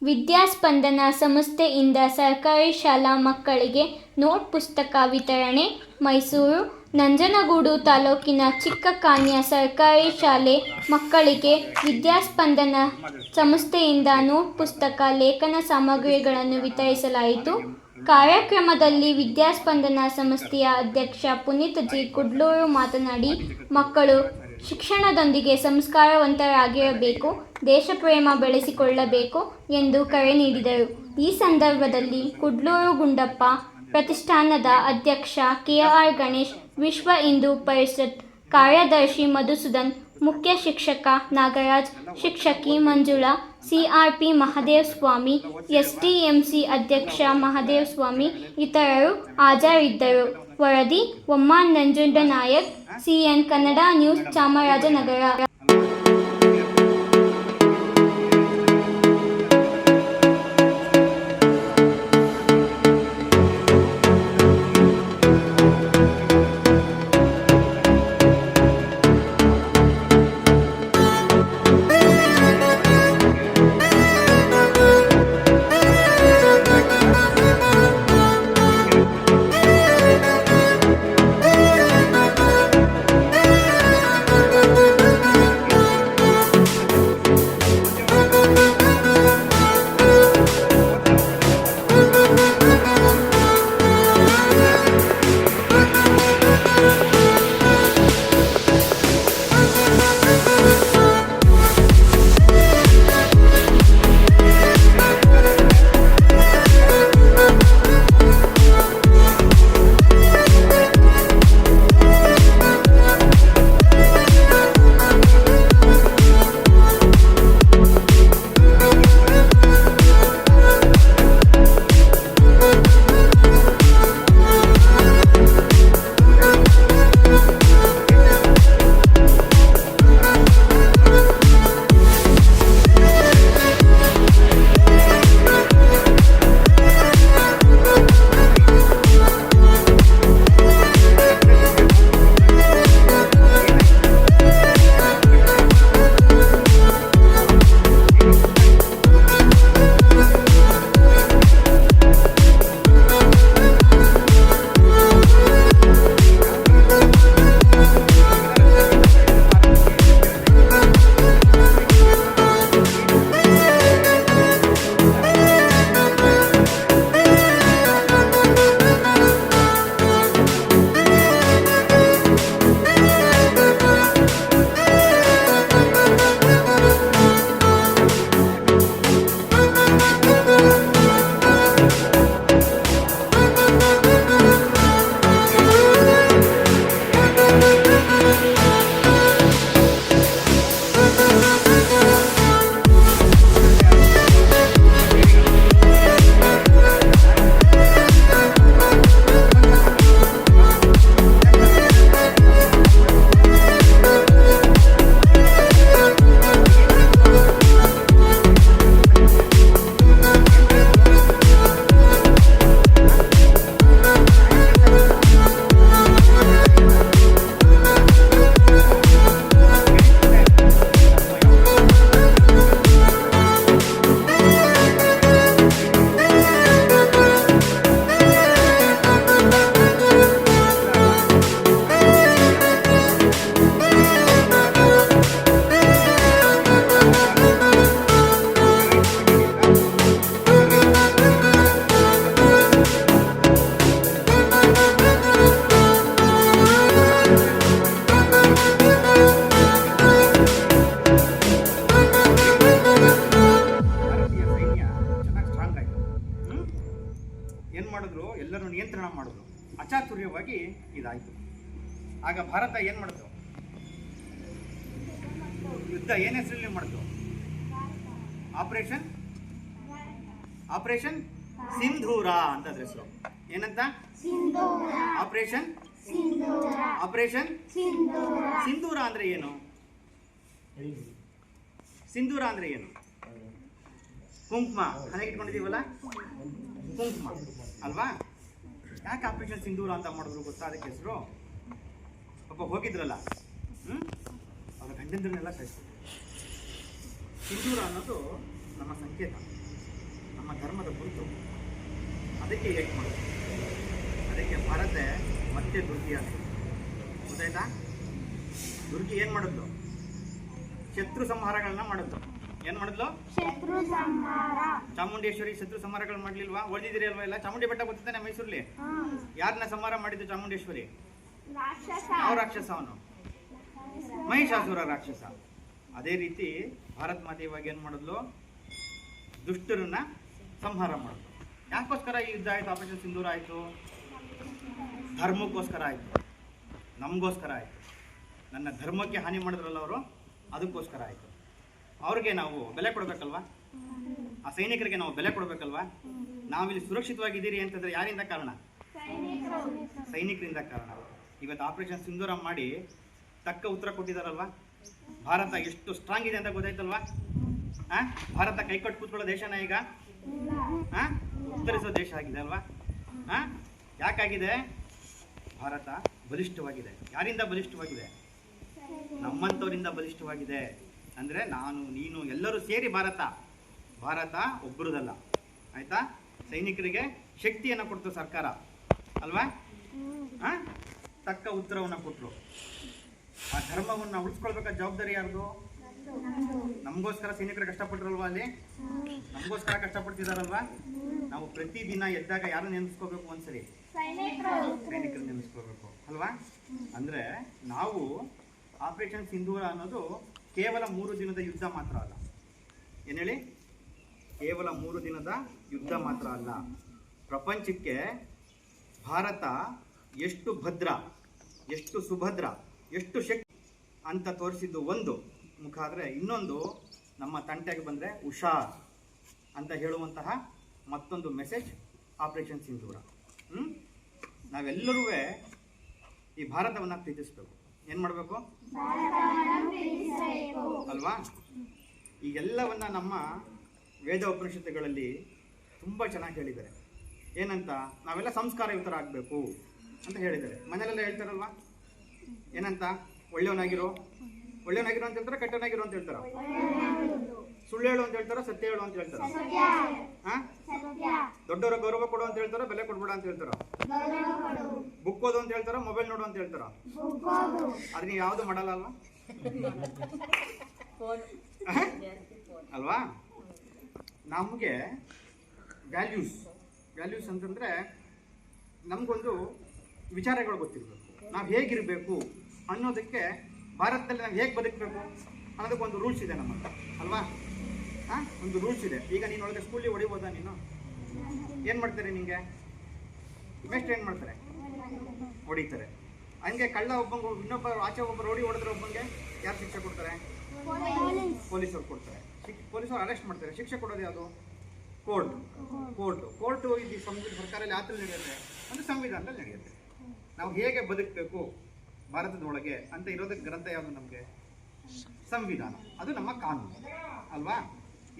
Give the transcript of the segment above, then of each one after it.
ವಿದ್ಯಾಸ್ಪಂದನ ಸಂಸ್ಥೆಯಿಂದ ಸರ್ಕಾರಿ ಶಾಲಾ ಮಕ್ಕಳಿಗೆ ನೋಟ್ ಪುಸ್ತಕ ವಿತರಣೆ. ಮೈಸೂರು ನಂಜನಗೂಡು ತಾಲೂಕಿನ ಚಿಕ್ಕಕಾನ್ಯ ಸರ್ಕಾರಿ ಶಾಲೆ ಮಕ್ಕಳಿಗೆ ವಿದ್ಯಾಸ್ಪಂದನ ಸಂಸ್ಥೆಯಿಂದ ನೋಟ್ ಪುಸ್ತಕ, ಲೇಖನ ಸಾಮಗ್ರಿಗಳನ್ನು ವಿತರಿಸಲಾಯಿತು. ಕಾರ್ಯಕ್ರಮದಲ್ಲಿ ವಿದ್ಯಾಸ್ಪಂದನ ಸಂಸ್ಥೆಯ ಅಧ್ಯಕ್ಷ ಪುನೀತ್ ಜಿ. ಕುಡ್ಲೂರು ಮಾತನಾಡಿ, ಮಕ್ಕಳು ಶಿಕ್ಷಣದೊಂದಿಗೆ ಸಂಸ್ಕಾರವಂತರಾಗಿರಬೇಕು, ದೇಶಪ್ರೇಮ ಬೆಳೆಸಿಕೊಳ್ಳಬೇಕು ಎಂದು ಕರೆ ನೀಡಿದರು. ಈ ಸಂದರ್ಭದಲ್ಲಿ ಕುಡ್ಲೂರು ಗುಂಡಪ್ಪ ಪ್ರತಿಷ್ಠಾನದ ಅಧ್ಯಕ್ಷ ಕೆ.ಆರ್. ಗಣೇಶ್, ವಿಶ್ವ ಹಿಂದೂ ಪರಿಷತ್ ಕಾರ್ಯದರ್ಶಿ ಮಧುಸೂದನ್, ಮುಖ್ಯ ಶಿಕ್ಷಕ ನಾಗರಾಜ್, ಶಿಕ್ಷಕಿ ಮಂಜುಳಾ, ಸಿಆರ್ಪಿ ಮಹದೇವಸ್ವಾಮಿ, ಎಸ್ಟಿಎಂಸಿ ಅಧ್ಯಕ್ಷ ಮಹದೇವಸ್ವಾಮಿ ಇತರರು ಹಾಜರಿದ್ದರು. ವರದಿ ಒಮ್ಮಾನ್ ನಂಜುಂಡನಾಯಕ್, ಸಿಎನ್ ಕನ್ನಡ ನ್ಯೂಸ್, ಚಾಮರಾಜನಗರ. ಎಲ್ಲರೂ ನಿಯಂತ್ರಣ ಮಾಡಿದ್ರು. ಅಚಾತುರ್ಯವಾಗಿ ಇದಾಯಿತು. ಆಗ ಭಾರತ ಏನು ಮಾಡಿದ್ರು? ಯುದ್ಧ ಏನ್ ಹೆಸರಲ್ಲಿ ಮಾಡಿದ್ರು? ಆಪರೇಷನ್ ಸಿಂಧೂರ ಅಂತ ಹೆಸರು. ಏನಂತ? ಆಪರೇಷನ್ ಸಿಂಧೂರ ಅಂದ್ರೆ ಏನು? ಸಿಂಧೂರ ಅಂದ್ರೆ ಏನು? ಕುಂಕುಮ ಹಣೆಗೆ ಇಟ್ಕೊಂಡಿದೀವಲ್ಲ, ಕುಂಕುಮ ಅಲ್ವಾ? ಯಾಕೆ ಆಪರೇಷನ್ ಸಿಂಧೂರ ಅಂತ ಮಾಡಿದ್ರು ಗೊತ್ತಾ? ಅದಕ್ಕೆ ಹೆಸರು ಪಾಪ ಹೋಗಿದ್ರಲ್ಲ, ಅವರ ಗಂಡಂದ್ರನ್ನೆಲ್ಲ ಸಾಯಿಸ್ತಾರೆ. ಸಿಂಧೂರ ಅನ್ನೋದು ನಮ್ಮ ಸಂಕೇತ. ನಮ್ಮ ಧರ್ಮದ ಗುರುತು. ಅದಕ್ಕೆ ಏಟ್ ಮಾಡೋದು, ಅದಕ್ಕೆ ಭಾರತ ಮತ್ತೆ ದುರ್ಗಿ ಅಂತ ಗೊತ್ತಾಯ್ತಾ. ದುರ್ಗಿ ಏನು ಮಾಡಿದ್ಲು? ಶತ್ರು ಸಂಹಾರಗಳನ್ನ ಮಾಡಿದ್ಲು. ಏನು ಮಾಡಿದ್ಲು? ಚಾಮುಂಡೇಶ್ವರಿ ಶತ್ರು ಸಂಹಾರಗಳು ಮಾಡ್ಲಿಲ್ವಾ? ಓದಿದಿರಿ ಅಲ್ವಾ ಎಲ್ಲ? ಚಾಮುಂಡಿ ಬೆಟ್ಟ ಗೊತ್ತಾನೆ ಮೈಸೂರಲ್ಲಿ. ಯಾರನ್ನ ಸಂಹಾರ ಮಾಡಿದ್ದು ಚಾಮುಂಡೇಶ್ವರಿ? ಯಾವ ರಾಕ್ಷಸ ಅವನು? ಮಹಿಷಾಸುರ ರಾಕ್ಷಸ. ಅದೇ ರೀತಿ ಭಾರತ್ ಮಾತೆ ಇವಾಗ ಏನು ಮಾಡಿದ್ಲು? ದುಷ್ಟರನ್ನ ಸಂಹಾರ ಮಾಡಿದ್ಲು. ಯಾಕೋಸ್ಕರ ಈ ಯುದ್ಧ ಆಯಿತು? ಆಪರೇಷನ್ ಸಿಂಧೂರ ಆಯಿತು? ಧರ್ಮಕ್ಕೋಸ್ಕರ ಆಯಿತು, ನಮಗೋಸ್ಕರ ಆಯಿತು. ನನ್ನ ಧರ್ಮಕ್ಕೆ ಹಾನಿ ಮಾಡಿದ್ರಲ್ಲ ಅವರು, ಅದಕ್ಕೋಸ್ಕರ ಆಯಿತು. ಅವ್ರಿಗೆ ನಾವು ಬೆಲೆ ಕೊಡಬೇಕಲ್ವಾ? ಆ ಸೈನಿಕರಿಗೆ ನಾವು ಬೆಲೆ ಕೊಡಬೇಕಲ್ವಾ? ನಾವಿಲ್ಲಿ ಸುರಕ್ಷಿತವಾಗಿದ್ದೀರಿ ಅಂತಂದ್ರೆ ಯಾರಿಂದ ಕಾರಣ? ಸೈನಿಕರಿಂದ ಕಾರಣ. ಇವತ್ತು ಆಪರೇಷನ್ ಸಿಂಧೂರ ಮಾಡಿ ತಕ್ಕ ಉತ್ತರ ಕೊಟ್ಟಿದ್ದಾರಲ್ವಾ? ಭಾರತ ಎಷ್ಟು ಸ್ಟ್ರಾಂಗ್ ಇದೆ ಅಂತ ಗೊತ್ತಾಯ್ತಲ್ವಾ? ಭಾರತ ಕೈಕಟ್ಟು ಕೂತ್ಕೊಳ್ಳೋ ದೇಶನ ಈಗ ಉತ್ತರಿಸೋ ದೇಶ ಆಗಿದೆ ಅಲ್ವಾ? ಯಾಕಾಗಿದೆ? ಭಾರತ ಬಲಿಷ್ಠವಾಗಿದೆ. ಯಾರಿಂದ ಬಲಿಷ್ಠವಾಗಿದೆ? ನಮ್ಮಂಥವರಿಂದ ಬಲಿಷ್ಠವಾಗಿದೆ. ಅಂದರೆ ನಾನು, ನೀನು ಎಲ್ಲರೂ ಸೇರಿ ಭಾರತ ಒಬ್ಬರದಲ್ಲ. ಆಯ್ತಾ? ಸೈನಿಕರಿಗೆ ಶಕ್ತಿಯನ್ನು ಕೊಡ್ತು ಸರ್ಕಾರ ಅಲ್ವಾ? ತಕ್ಕ ಉತ್ತರವನ್ನು ಕೊಟ್ಟರು. ಆ ಧರ್ಮವನ್ನು ಉಳಿಸ್ಕೊಳ್ಬೇಕಾದ ಜವಾಬ್ದಾರಿ ಯಾರ್ದು? ನಮಗೋಸ್ಕರ ಸೈನಿಕರು ಕಷ್ಟಪಟ್ಟರಲ್ವಾ? ಅಲ್ಲಿ ನಮಗೋಸ್ಕರ ಕಷ್ಟಪಡ್ತಿದಾರಲ್ವಾ? ನಾವು ಪ್ರತಿದಿನ ಎದ್ದಾಗ ಯಾರು ನೆನೆಸ್ಕೋಬೇಕು? ಒಂದ್ಸರಿ ಸೈನಿಕರು ನೆನೆಸ್ಕೋಬೇಕು ಅಲ್ವಾ? ಅಂದರೆ ನಾವು ಆಪರೇಷನ್ ಸಿಂಧೂರ ಅನ್ನೋದು ಕೇವಲ 3 ದಿನದ ಯುದ್ಧ ಮಾತ್ರ ಅಲ್ಲ. ಏನು ಹೇಳಿ? ಕೇವಲ 3 ದಿನದ ಯುದ್ಧ ಮಾತ್ರ ಅಲ್ಲ. ಪ್ರಪಂಚಕ್ಕೆ ಭಾರತ ಎಷ್ಟು ಭದ್ರ, ಎಷ್ಟು ಸುಭದ್ರ, ಎಷ್ಟು ಶಕ್ತಿ ಅಂತ ತೋರಿಸಿದ್ದು ಒಂದು ಮುಖ ಆದರೆ, ಇನ್ನೊಂದು ನಮ್ಮ ತಂಟೆಗೆ ಬಂದರೆ ಹುಷಾರ್ ಅಂತ ಹೇಳುವಂತಹ ಮತ್ತೊಂದು ಮೆಸೇಜ್ ಆಪರೇಷನ್ ಸಿಂಧೂರ. ನಾವೆಲ್ಲರೂ ಈ ಭಾರತವನ್ನು ಪ್ರೀತಿಸಬೇಕು. ಏನು ಮಾಡಬೇಕು ಅಲ್ವಾ? ಈಗೆಲ್ಲವನ್ನ ನಮ್ಮ ವೇದ ಉಪನಿಷತ್ತುಗಳಲ್ಲಿ ತುಂಬ ಚೆನ್ನಾಗಿ ಹೇಳಿದ್ದಾರೆ. ಏನಂತ? ನಾವೆಲ್ಲ ಸಂಸ್ಕಾರಯುತರ ಆಗಬೇಕು ಅಂತ ಹೇಳಿದ್ದಾರೆ. ಮನೆಯಲ್ಲೆಲ್ಲ ಹೇಳ್ತಾರಲ್ವಾ? ಏನಂತ? ಒಳ್ಳೆಯವನಾಗಿರೋ ಅಂತ ಹೇಳ್ತಾರ, ಕೆಟ್ಟವನಾಗಿರೋ ಅಂತ ಹೇಳ್ತಾರ? ಸುಳ್ಳು ಹೇಳು ಅಂತ ಹೇಳ್ತಾರ, ಸತ್ಯ ಹೇಳು ಅಂತ ಹೇಳ್ತಾರ? ದೊಡ್ಡವರ ಗೌರವ ಕೊಡು ಅಂತ ಹೇಳ್ತಾರ, ಬೆಲೆ ಕೊಡ್ಬೇಡ ಅಂತ ಹೇಳ್ತಾರ? ಬುಕ್ ಓದು ಅಂತ ಹೇಳ್ತಾರ, ಮೊಬೈಲ್ ನೋಡು ಅಂತ ಹೇಳ್ತಾರ? ಅದ್ ನೀವು ಯಾವ್ದು ಮಾಡಲ್ಲ ಅಲ್ವಾ? ಅಲ್ವಾ? ನಮಗೆ ವ್ಯಾಲ್ಯೂಸ್ ಅಂತಂದ್ರೆ ನಮಗೊಂದು ವಿಚಾರಗಳು ಗೊತ್ತಿರಬೇಕು. ನಾವು ಹೇಗಿರಬೇಕು ಅನ್ನೋದಕ್ಕೆ, ಭಾರತದಲ್ಲಿ ನಾವು ಹೇಗೆ ಬದುಕಬೇಕು ಅನ್ನೋದಕ್ಕೊಂದು ರೂಲ್ಸ್ ಇದೆ ನಮ್ಮ ಹತ್ರ ಅಲ್ವಾ? ಒಂದು ರೂಲ್ಸ್ ಇದೆ. ಈಗ ನೀನು ಒಳಗೆ ಸ್ಕೂಲಿಗೆ ಹೊಡಿಬೋದಾ? ನೀನು ಏನು ಮಾಡ್ತಾರೆ? ನಿಮಗೆ ಮೇಷ್ಟ್ರು ಏನು ಮಾಡ್ತಾರೆ? ಹೊಡಿತಾರೆ. ಹಂಗೆ ಕಳ್ಳ ಒಬ್ಬಂಗೆ ಇನ್ನೊಬ್ಬ ಆಚೆ ಒಬ್ಬ ರೋಡಿ ಹೊಡೆದ್ರೆ ಒಬ್ಬಂಗೆ ಯಾರು ಶಿಕ್ಷೆ ಕೊಡ್ತಾರೆ? ಪೊಲೀಸರು ಕೊಡ್ತಾರೆ. ಪೊಲೀಸರು ಅರೆಸ್ಟ್ ಮಾಡ್ತಾರೆ. ಶಿಕ್ಷೆ ಕೊಡೋದು ಯಾವುದು? ಕೋರ್ಟು ಇದು ಸರ್ಕಾರದಲ್ಲಿ ಯಾತ್ರೆ ನಡೆಯುತ್ತೆ, ಒಂದು ಸಂವಿಧಾನದಲ್ಲಿ ನಡೆಯುತ್ತೆ. ನಾವು ಹೇಗೆ ಬದುಕಬೇಕು ಭಾರತದೊಳಗೆ ಅಂತ ಇರೋದಕ್ಕೆ ಗ್ರಂಥ ಯಾವುದು ನಮಗೆ? ಸಂವಿಧಾನ. ಅದು ನಮ್ಮ ಕಾನೂನು ಅಲ್ವಾ?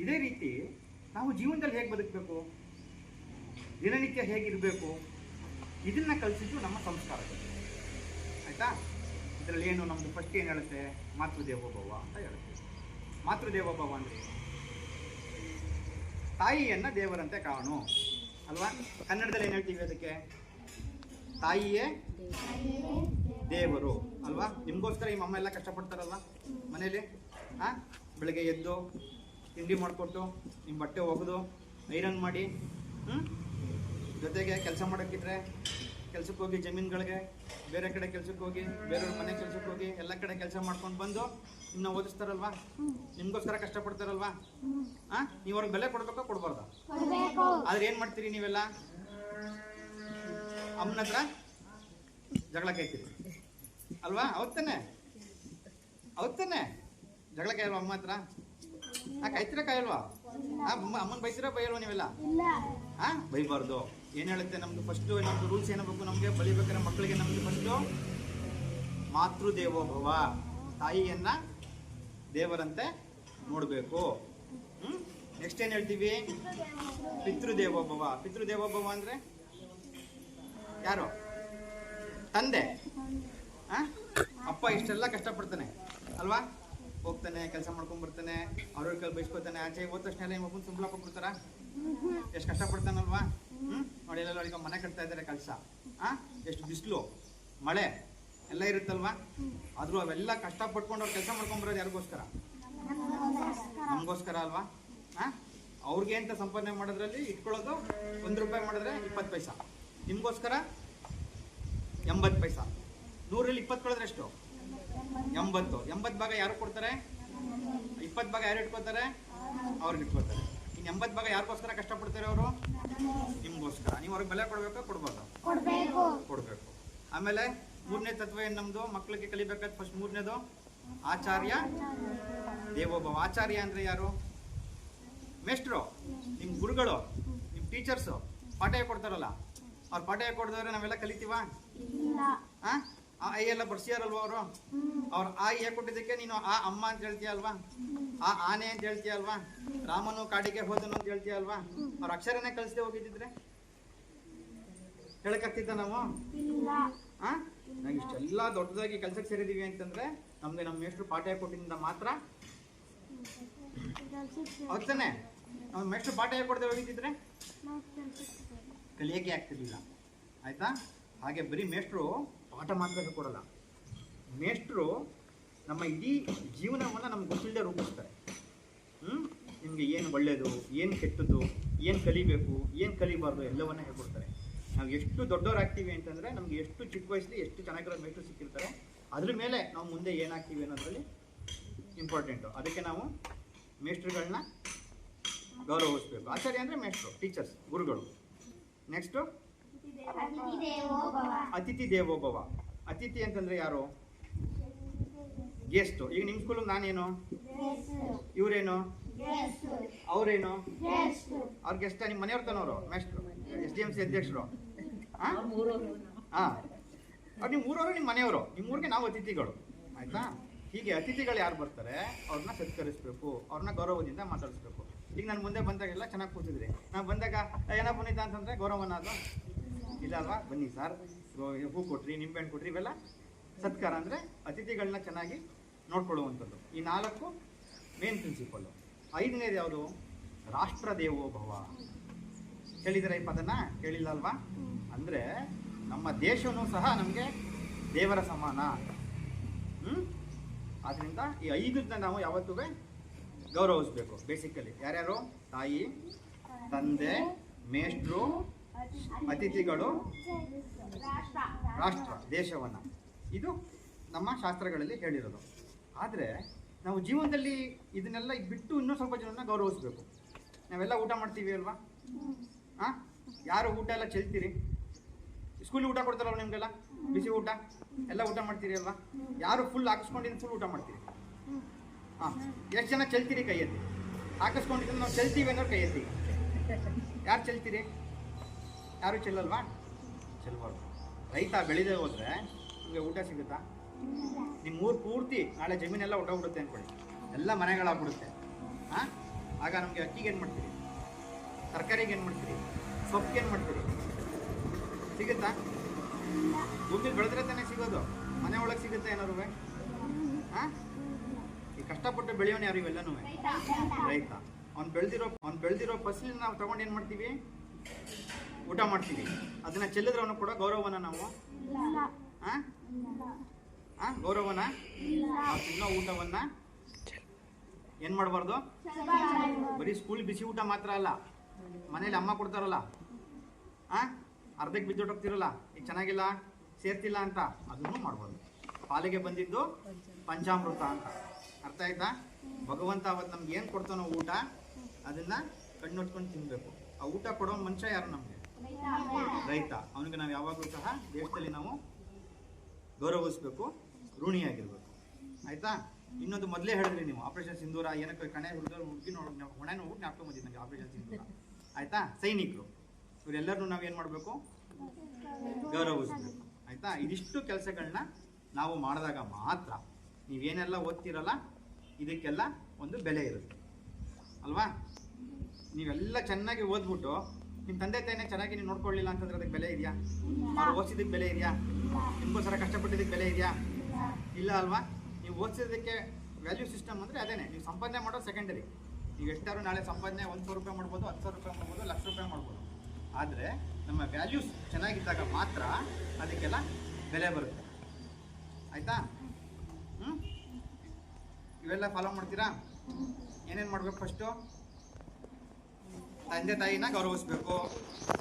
ಇದೇ ರೀತಿ ನಾವು ಜೀವನದಲ್ಲಿ ಹೇಗೆ ಬದುಕಬೇಕು, ದಿನನಿತ್ಯ ಹೇಗಿರಬೇಕು, ಇದನ್ನ ಕಲಿಸಿದ್ದು ನಮ್ಮ ಸಂಸ್ಕಾರಗಳು. ಆಯ್ತಾ? ಇದರಲ್ಲಿ ಏನು ನಮ್ಮದು ಫಸ್ಟ್ ಏನು ಹೇಳುತ್ತೆ? ಮಾತೃದೇವೋಭವ ಅಂತ ಹೇಳುತ್ತೆ. ಮಾತೃದೇವೋಭವ ಅಂದರೆ ತಾಯಿಯನ್ನ ದೇವರಂತೆ ಕಾಣು ಅಲ್ವಾ? ಕನ್ನಡದಲ್ಲಿ ಏನು ಹೇಳ್ತೀವಿ ಅದಕ್ಕೆ? ತಾಯಿಯೇ ದೇವರು ಅಲ್ವಾ? ನಿಮಗೋಸ್ಕರ ಈ ಅಮ್ಮ ಎಲ್ಲ ಕಷ್ಟಪಡ್ತಾರಲ್ವ ಮನೇಲಿ. ಬೆಳಗ್ಗೆ ಎದ್ದು ತಿಂಡಿ ಮಾಡಿಕೊಟ್ಟು, ನಿಮ್ಮ ಬಟ್ಟೆ ಒಗೆದು ಐರನ್ ಮಾಡಿ, ಜೊತೆಗೆ ಕೆಲಸ ಮಾಡೋಕ್ಕಿದ್ರೆ ಕೆಲ್ಸಕ್ಕೆ ಹೋಗಿ, ಜಮೀನುಗಳಿಗೆ ಬೇರೆ ಕಡೆ ಕೆಲ್ಸಕ್ಕೆ ಹೋಗಿ, ಬೇರೆಯವ್ರ ಮನೆ ಕೆಲ್ಸಕ್ಕೆ ಹೋಗಿ, ಎಲ್ಲ ಕಡೆ ಕೆಲಸ ಮಾಡ್ಕೊಂಡು ಬಂದು ನಿಮ್ಮನ್ನ ಓದಿಸ್ತಾರಲ್ವಾ? ನಿಮಗೋಸ್ಕರ ಕಷ್ಟಪಡ್ತಾರಲ್ವಾ? ನೀವು ಅವ್ರಿಗೆ ಬೆಲೆ ಕೊಡ್ಬೇಕೋ ಕೊಡ್ಬಾರ್ದ? ಆದ್ರೆ ಏನು ಮಾಡ್ತೀರಿ ನೀವೆಲ್ಲ? ಅಮ್ಮನ ಹತ್ರ ಜಗಳ ಕಾಯ್ತೀರಿ ಅಲ್ವಾ? ಅವತ್ತಾನೆ ಜಗಳ ಕಾಯಲ್ವಾ ಅಮ್ಮ ಹತ್ರ? ಕಾಯ್ತೀರಾ ಕಾಯಲ್ವಾ? ಅಮ್ಮನ ಬೈತೀರಾ ಬೈಯಲ್ವಾ ನೀವೆಲ್ಲ? ಬೈಬಾರ್ದು. ಏನು ಹೇಳುತ್ತೆ ನಮ್ದು ಫಸ್ಟು? ನಮ್ದು ರೂಲ್ಸ್ ಏನಾಗಬೇಕು? ನಮಗೆ ಬಲಿಬೇಕಾದ್ರೆ ಮಕ್ಕಳಿಗೆ ನಮ್ದು ಫಸ್ಟು ಮಾತೃದೇವೋಭವ, ತಾಯಿಯನ್ನ ದೇವರಂತೆ ನೋಡಬೇಕು. ನೆಕ್ಸ್ಟ್ ಏನು ಹೇಳ್ತೀವಿ? ಪಿತೃದೇವೋಭವ. ಪಿತೃದೇವೋಭವ ಅಂದರೆ ಯಾರು? ತಂದೆ. ಅಪ್ಪ ಇಷ್ಟೆಲ್ಲ ಕಷ್ಟಪಡ್ತಾನೆ ಅಲ್ವಾ? ಹೋಗ್ತಾನೆ, ಕೆಲಸ ಮಾಡ್ಕೊಂಡ್ ಬರ್ತಾನೆ, ಅವ್ರ ಕೈ ಬೈಸ್ಕೊತಾನೆ, ಆಚೆ ಹೋದ ತಕ್ಷಣ ನಿಮ್ಮ ಅಪ್ಪನ ಸಂಬಳ ಕೊಟ್ಬಿಡ್ತಾರ? ಎಷ್ಟು ಕಷ್ಟಪಡ್ತಾನಲ್ವಾ? ನೋಡಿ ಎಲ್ಲ ಈಗ ಮನೆ ಕಟ್ತಾ ಇದ್ದಾರೆ ಕೆಲಸ, ಎಷ್ಟು ಬಿಸಿಲು ಮಳೆ ಎಲ್ಲ ಇರುತ್ತಲ್ವಾ? ಆದರೂ ಅವೆಲ್ಲ ಕಷ್ಟಪಟ್ಕೊಂಡು ಅವ್ರು ಕೆಲಸ ಮಾಡ್ಕೊಂಬರೋದು ಯಾರಿಗೋಸ್ಕರ? ನಮಗೋಸ್ಕರ ಅಲ್ವಾ? ಅವ್ರಿಗೆ ಅಂತ ಸಂಪಾದನೆ ಮಾಡೋದ್ರಲ್ಲಿ ಇಟ್ಕೊಳ್ಳೋದು 1 ರೂಪಾಯಿ ಮಾಡಿದ್ರೆ 20 ಪೈಸಾ, ನಿಮಗೋಸ್ಕರ 80 ಪೈಸಾ. 100ರಲ್ಲಿ 20 ಕಳೆದ್ರೆ ಎಷ್ಟು? 80 ಭಾಗ ಯಾರು ಕೊಡ್ತಾರೆ? 20 ಭಾಗ ಯಾರು ಇಟ್ಕೋತಾರೆ? ಅವ್ರಿಗೆ ಇಟ್ಕೋತಾರೆ. ಇನ್ನು 80 ಭಾಗ ಯಾರಿಗೋಸ್ಕರ ಕಷ್ಟಪಡ್ತಾರೆ ಅವರು? ನಿಮಗೋಸ್ಕರ. ನೀವು ಅವ್ರಿಗೆ ಬೆಲೆ ಕೊಡಬೇಕಾ ಕೊಡ್ಬೋದಾ? ಕೊಡಬೇಕು. ಆಮೇಲೆ 3ನೇ ತತ್ವ ಏನು ನಮ್ಮದು? ಮಕ್ಕಳಿಗೆ ಕಲಿಬೇಕಾದ ಫಸ್ಟ್ 3ನೇದು ಆಚಾರ್ಯ ದೇವೋಭವ. ಆಚಾರ್ಯ ಅಂದರೆ ಯಾರು? ಮೇಷ್ಟ್ರು, ನಿಮ್ಮ ಗುರುಗಳು, ನಿಮ್ಮ ಟೀಚರ್ಸು ಪಾಠ ಕೊಡ್ತಾರಲ್ಲ, ಅವ್ರು ಪಾಠ ಕೊಡ್ದವ್ರೆ ನಾವೆಲ್ಲ ಕಲಿತೀವಾ? ಆ ಐ ಎಲ್ಲ ಬರ್ಸಿಯಾರಲ್ವ ಅವರು? ಅವ್ರು ಆ ಕೊಟ್ಟಿದ್ದಕ್ಕೆ ನೀನು ಆ ಅಮ್ಮ ಅಂತ ಹೇಳ್ತೀಯ ಅಲ್ವಾ? ಆ ಆನೆ ಅಂತ ಹೇಳ್ತೀಯ ಅಲ್ವಾ? ರಾಮನು ಕಾಡಿಗೆ ಹೋದನು ಅಂತ ಹೇಳ್ತೀಯ ಅಲ್ವಾ? ಅವ್ರ ಅಕ್ಷರನೇ ಕಲಿಸದೆ ಹೋಗಿದ್ದಿದ್ರೆ ಹೇಳಕ್ಕಾಗ್ತಿದ್ದ ನಾವು? ನಾವು ಇಷ್ಟೆಲ್ಲ ದೊಡ್ಡದಾಗಿ ಕೆಲ್ಸಕ್ಕೆ ಸೇರಿದೀವಿ ಅಂತಂದ್ರೆ ನಮ್ಗೆ ನಮ್ಮ ಮೇಷ್ಟ್ರು ಪಾಠ ಕೊಟ್ಟಿದ್ದ ಮಾತ್ರ. ಹೌದಾನೆ? ನಮ್ಮ ಮೇಷ್ಟ್ರು ಪಾಠ ಕೊಡದೆ ಹೋಗಿದ್ದಿದ್ರೆ ಕಲಿಯಕ್ಕೆ ಆಗ್ತಿರ್ಲಿಲ್ಲ. ಆಯ್ತಾ? ಹಾಗೆ ಬರೀ ಮೇಷ್ಟ್ರು ಪಾಠ ಮಾತ್ರ ಕೊಡಲ್ಲ, ಮೇಷ್ಟ್ರು ನಮ್ಮ ಇಡೀ ಜೀವನವನ್ನು ನಮ್ಗೆ ಗೊತ್ತಿಲ್ಲದೆ ರೂಪಿಸ್ತಾರೆ. ನಿಮಗೆ ಏನು ಒಳ್ಳೆಯದು, ಏನು ಕೆಟ್ಟದ್ದು, ಏನು ಕಲಿಬೇಕು, ಏನು ಕಲಿಬಾರ್ದು ಎಲ್ಲವನ್ನ ಹೇಳ್ಕೊಡ್ತಾರೆ. ನಾವು ಎಷ್ಟು ದೊಡ್ಡವರಾಗ್ತೀವಿ ಅಂತಂದರೆ ನಮಗೆ ಎಷ್ಟು ಚಿಕ್ಕ ವಯಸ್ಸಲ್ಲಿ ಎಷ್ಟು ಚೆನ್ನಾಗಿರೋ ಮೇಷ್ಟ್ರು ಸಿಕ್ಕಿರ್ತಾರೆ, ಅದ್ರ ಮೇಲೆ ನಾವು ಮುಂದೆ ಏನಾಗ್ತೀವಿ ಅನ್ನೋದ್ರಲ್ಲಿ ಇಂಪಾರ್ಟೆಂಟು. ಅದಕ್ಕೆ ನಾವು ಮೇಷ್ಟ್ರುಗಳನ್ನ ಗೌರವಿಸ್ಬೇಕು. ಆಚಾರ್ಯ ಅಂದರೆ ಮೇಷ್ಟ್ರು, ಟೀಚರ್ಸ್, ಗುರುಗಳು. ನೆಕ್ಸ್ಟು ಅತಿಥಿ ದೇವೋಭವ. ಅತಿಥಿ ಅಂತಂದರೆ ಯಾರು? ಗೆಸ್ಟು. ಈಗ ನಿಮ್ಮ ಸ್ಕೂಲಿಗೆ ನಾನೇನು, ಇವರೇನು, ಅವರೇನು? ಅವ್ರ ಗೆಸ್ಟ್. ನಿಮ್ಮ ಮನೆಯವ್ರ ತಾನವರು ಮೇಷ್ಟ್ರು, SDMC ಅಧ್ಯಕ್ಷರು. ಅವ್ರು ನಿಮ್ಮ ಊರವರು, ನಿಮ್ಮ ಮನೆಯವರು. ನಿಮ್ಮ ಊರಿಗೆ ನಾವು ಅತಿಥಿಗಳು. ಆಯಿತಾ? ಹೀಗೆ ಅತಿಥಿಗಳು ಯಾರು ಬರ್ತಾರೆ ಅವ್ರನ್ನ ಸತ್ಕರಿಸ್ಬೇಕು, ಅವ್ರನ್ನ ಗೌರವದಿಂದ ಮಾತಾಡಿಸ್ಬೇಕು. ಈಗ ನಾನು ಮುಂದೆ ಬಂದಾಗೆಲ್ಲ ಚೆನ್ನಾಗಿ ಕೂತಿದ್ರಿ, ನಾವು ಬಂದಾಗ ಏನೋ ಪುನೀತ ಅಂತಂದರೆ ಗೌರವನ ಅದು ಇಲ್ಲ ಅಲ್ವಾ? ಬನ್ನಿ ಸರ್, ಹೂ ಕೊಟ್ರಿ, ನಿಂಬೆಹಣ್ಣು ಕೊಟ್ರಿ, ಇವೆಲ್ಲ ಸತ್ಕಾರ. ಅಂದರೆ ಅತಿಥಿಗಳನ್ನ ಚೆನ್ನಾಗಿ ನೋಡ್ಕೊಳ್ಳುವಂಥದ್ದು. ಈ 4 ಮೇನ್ ಪ್ರಿನ್ಸಿಪಲ್ಲು. 5ನೇದು ಯಾವುದು? ರಾಷ್ಟ್ರ ದೇವೋಭವ. ಕೇಳಿದರೆ ಈ ಪದನ? ಕೇಳಿಲ್ಲ ಅಲ್ವಾ? ಅಂದರೆ ನಮ್ಮ ದೇಶವೂ ಸಹ ನಮಗೆ ದೇವರ ಸಮಾನ. ಆದ್ದರಿಂದ ಈ 5ನ್ನ ನಾವು ಯಾವತ್ತೂ ಗೌರವಿಸ್ಬೇಕು. ಬೇಸಿಕಲಿ ಯಾರ್ಯಾರು? ತಾಯಿ, ತಂದೆ, ಮೇಷ್ಟ್ರು, ಅತಿಥಿಗಳು, ರಾಷ್ಟ್ರ, ದೇಶವನ್ನು. ಇದು ನಮ್ಮ ಶಾಸ್ತ್ರಗಳಲ್ಲಿ ಹೇಳಿರೋದು. ಆದರೆ ನಾವು ಜೀವನದಲ್ಲಿ ಇದನ್ನೆಲ್ಲ ಬಿಟ್ಟು ಇನ್ನೂ ಸ್ವಲ್ಪ ಜನನ ಗೌರವಿಸ್ಬೇಕು. ನಾವೆಲ್ಲ ಊಟ ಮಾಡ್ತೀವಿ ಅಲ್ವಾ? ಯಾರು ಊಟ ಎಲ್ಲ ಚೆಲ್ತೀರಿ? ಸ್ಕೂಲಿಗೆ ಊಟ ಕೊಡ್ತಾರಲ್ವ ನಿಮಗೆಲ್ಲ, ಬಿಸಿ ಊಟ ಎಲ್ಲ ಊಟ ಮಾಡ್ತೀರಿ ಅಲ್ವಾ? ಯಾರು ಫುಲ್ ಹಾಕಿಸ್ಕೊಂಡಿದ್ದು ಫುಲ್ ಊಟ ಮಾಡ್ತೀರಿ? ಎಷ್ಟು ಜನ ಚೆಲ್ತೀರಿ? ಕೈ ಎತ್ತಿ. ಹಾಕಿಸ್ಕೊಂಡಿದ್ದು ನಾವು ಚೆಲ್ತೀವಿ ಅನ್ನೋರು ಕೈ ಎತ್ತಿ. ಯಾರು ಚೆಲ್ತೀರಿ? ಯಾರು ಚೆಲ್ಲಲ್ವಾ? ಚೆಲ್ಬಾರ್ದು. ರೈತ ಬೆಳೆದೇ ಹೋದರೆ ನಿಮಗೆ ಊಟ ಸಿಗುತ್ತಾ? ನಿಮ್ಮ ಊರು ಪೂರ್ತಿ ನಾಳೆ ಜಮೀನೆಲ್ಲ ಹೊಟ್ಟೋಗ್ಬಿಡುತ್ತೆ ಅಂದ್ಕೊಳ್ಳಿ, ಎಲ್ಲ ಮನೆಗಳಾಗ್ಬಿಡುತ್ತೆ. ಆಗ ನಮಗೆ ಅಕ್ಕಿಗೆ ಏನು ಮಾಡ್ತೀರಿ? ತರಕಾರಿಗೆ ಏನು ಮಾಡ್ತೀರಿ? ಸೊಪ್ಪಿಗೆ ಏನು ಮಾಡ್ತೀರಿ? ಸಿಗುತ್ತಾ? ಭೂಮಿ ಬೆಳೆದ್ರೆ ತಾನೇ ಸಿಗೋದು. ಮನೆ ಒಳಗೆ ಸಿಗುತ್ತೆ ಏನಾರು? ಈ ಕಷ್ಟಪಟ್ಟು ಬೆಳೆಯೋನು ಯಾರು? ಇವೆಲ್ಲನೂ ರೈತ. ಅವ್ನು ಬೆಳೆದಿರೋ ಫಸಲಿನ ನಾವು ತಗೊಂಡು ಏನು ಮಾಡ್ತೀವಿ? ಊಟ ಮಾಡ್ತೀವಿ. ಅದನ್ನ ಚೆಲ್ಲಿದ್ರೆ ಅವನು ಕೂಡ ಗೌರವನ ನಾವು ಗೌರವನ ನಾವು ತಿನ್ನೋ ಊಟವನ್ನ ಏನು ಮಾಡಬಾರ್ದು? ಬರೀ ಸ್ಕೂಲ್ ಬಿಸಿ ಊಟ ಮಾತ್ರ ಅಲ್ಲ, ಮನೇಲಿ ಅಮ್ಮ ಕೊಡ್ತಾರಲ್ಲ, ಅರ್ಧಕ್ಕೆ ಬಿದ್ದೊಟ್ಟೋಗ್ತಿರಲ್ಲ, ಈಗ ಚೆನ್ನಾಗಿಲ್ಲ, ಸೇರ್ತಿಲ್ಲ ಅಂತ, ಅದನ್ನು ಮಾಡ್ಬಾರ್ದು. ಪಾಲಿಗೆ ಬಂದಿದ್ದು ಪಂಚಾಮೃತ ಅಂತ. ಅರ್ಥ ಆಯ್ತಾ? ಭಗವಂತ ಅವತ್ತು ನಮ್ಗೆ ಏನು ಕೊಡ್ತಾನೋ ಊಟ, ಅದನ್ನ ಕಣ್ಣೊಟ್ಕೊಂಡು ತಿನ್ನಬೇಕು. ಆ ಊಟ ಕೊಡೋ ಮನುಷ್ಯ ಯಾರು? ನಮಗೆ ರೈತ. ಅವನಿಗೆ ನಾವು ಯಾವಾಗಲೂ ಸಹ ದೇಶದಲ್ಲಿ ನಾವು ಗೌರವಿಸ್ಬೇಕು, ಋಣಿಯಾಗಿರ್ಬೇಕು. ಆಯ್ತಾ? ಇನ್ನೊಂದು ಮೊದಲೇ ಹೇಳಿದ್ರಿ ನೀವು, ಆಪರೇಷನ್ ಸಿಂಧೂರ ಏನಕ್ಕೆ ಕಣೆ ಹುಡುಗರು ಹುಡುಗಿ ಹೊಣೆ ನೋಡ್ಬಿಟ್ಟು ಜ್ಞಾಪಕ ಬಂದಿದ್ದು ನನಗೆ ಆಪರೇಷನ್ ಸಿಂಧೂರ. ಆಯ್ತಾ? ಸೈನಿಕರು ಇವರೆಲ್ಲರೂ ನಾವು ಏನು ಮಾಡಬೇಕು? ಗೌರವಿಸ್ಬೇಕು. ಆಯ್ತಾ? ಇದಿಷ್ಟು ಕೆಲಸಗಳನ್ನ ನಾವು ಮಾಡಿದಾಗ ಮಾತ್ರ ನೀವೇನೆಲ್ಲ ಓದ್ತಿರಲ್ಲ ಇದಕ್ಕೆಲ್ಲ ಒಂದು ಬೆಲೆ ಇರುತ್ತೆ ಅಲ್ವಾ? ನೀವೆಲ್ಲ ಚೆನ್ನಾಗಿ ಓದ್ಬಿಟ್ಟು ನಿಮ್ಮ ತಂದೆ ತಾಯಿನೇ ಚೆನ್ನಾಗಿ ನೀವು ನೋಡ್ಕೊಳ್ಳಿಲ್ಲ ಅಂತಂದ್ರೆ ಅದಕ್ಕೆ ಬೆಲೆ ಇದೆಯಾ? ಅವ್ರು ಓದಿಸಿದಕ್ಕೆ ಬೆಲೆ ಇದೆಯಾ? ನಿಮಗೋಸ್ಕರ ಕಷ್ಟಪಟ್ಟಿದ್ದಕ್ಕೆ ಬೆಲೆ ಇದೆಯಾ? ಇಲ್ಲ ಅಲ್ವಾ? ನೀವು ಓದಿಸೋದಕ್ಕೆ ವ್ಯಾಲ್ಯೂ ಸಿಸ್ಟಮ್ ಅಂದರೆ ಅದೇನೆ. ನೀವು ಸಂಪಾದನೆ ಮಾಡೋದು ಸೆಕೆಂಡರಿ. ನೀವು ಎಷ್ಟಾದ್ರು ನಾಳೆ ಸಂಪಾದನೆ 1,000 ರೂಪಾಯಿ ಮಾಡ್ಬೋದು, 10,000 ರೂಪಾಯಿ ಮಾಡ್ಬೋದು, ಆದರೆ ನಮ್ಮ ವ್ಯಾಲ್ಯೂಸ್ ಚೆನ್ನಾಗಿದ್ದಾಗ ಮಾತ್ರ ಅದಕ್ಕೆಲ್ಲ ಬೆಲೆ ಬರುತ್ತೆ. ಆಯಿತಾ? ಇವೆಲ್ಲ ಫಾಲೋ ಮಾಡ್ತೀರಾ? ಏನೇನು ಮಾಡಬೇಕು? ಫಸ್ಟು ತಂದೆ ತಾಯಿನ ಗೌರವಿಸ್ಬೇಕು,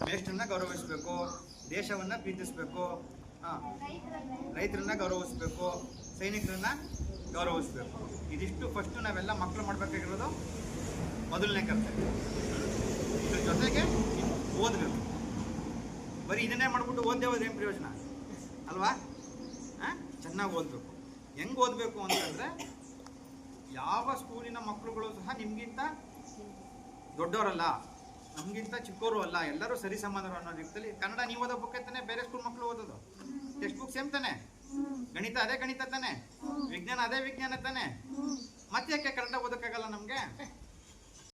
ಮೇಷ್ಟ್ರನ್ನ ಗೌರವಿಸ್ಬೇಕು, ದೇಶವನ್ನು ಪ್ರೀತಿಸ್ಬೇಕು, ರೈತರನ್ನ ಗೌರವಿಸ್ಬೇಕು, ಸೈನಿಕರನ್ನ ಗೌರವಿಸ್ಬೇಕು. ಇದಿಷ್ಟು ಫಸ್ಟು ನಾವೆಲ್ಲ ಮಕ್ಕಳು ಮಾಡಬೇಕಾಗಿರೋದು ಮೊದಲನೇ ಕರ್ತವ್ಯ. ಇದ್ರ ಜೊತೆಗೆ ಓದಬೇಕು. ಬರೀ ಇದನ್ನೇ ಮಾಡಿಬಿಟ್ಟು ಓದ್ದೇ ಹೋದ್ರೆ ಏನು ಪ್ರಯೋಜನ ಅಲ್ವಾ? ಚೆನ್ನಾಗಿ ಓದಬೇಕು. ಹೆಂಗೆ ಓದಬೇಕು ಅಂತಂದರೆ, ಯಾವ ಸ್ಕೂಲಿನ ಮಕ್ಕಳುಗಳು ಸಹ ನಿಮಗಿಂತ ದೊಡ್ಡವರಲ್ಲ, ನಮಗಿಂತ ಚಿಕ್ಕವರು ಅಲ್ಲ, ಎಲ್ಲರೂ ಸರಿ ಸಮಾನರು ಅನ್ನೋ ರೀತಿಯಲ್ಲಿ ಕನ್ನಡ ನೀವು ಓದೋ ಬುಕ್ ತಾನೆ ಬೇರೆ ಸ್ಕೂಲ್ ಮಕ್ಕಳು ಓದೋದು. ಟೆಕ್ಸ್ಟ್ ಬುಕ್ ಸೇಮ್ ತಾನೆ, ಗಣಿತ ಅದೇ ಗಣಿತ ತಾನೆ, ವಿಜ್ಞಾನ ಅದೇ ವಿಜ್ಞಾನ ತಾನೆ, ಮತ್ತೆ ಯಾಕೆ ಕನ್ನಡ ಓದೋಕ್ಕಾಗಲ್ಲ ನಮಗೆ?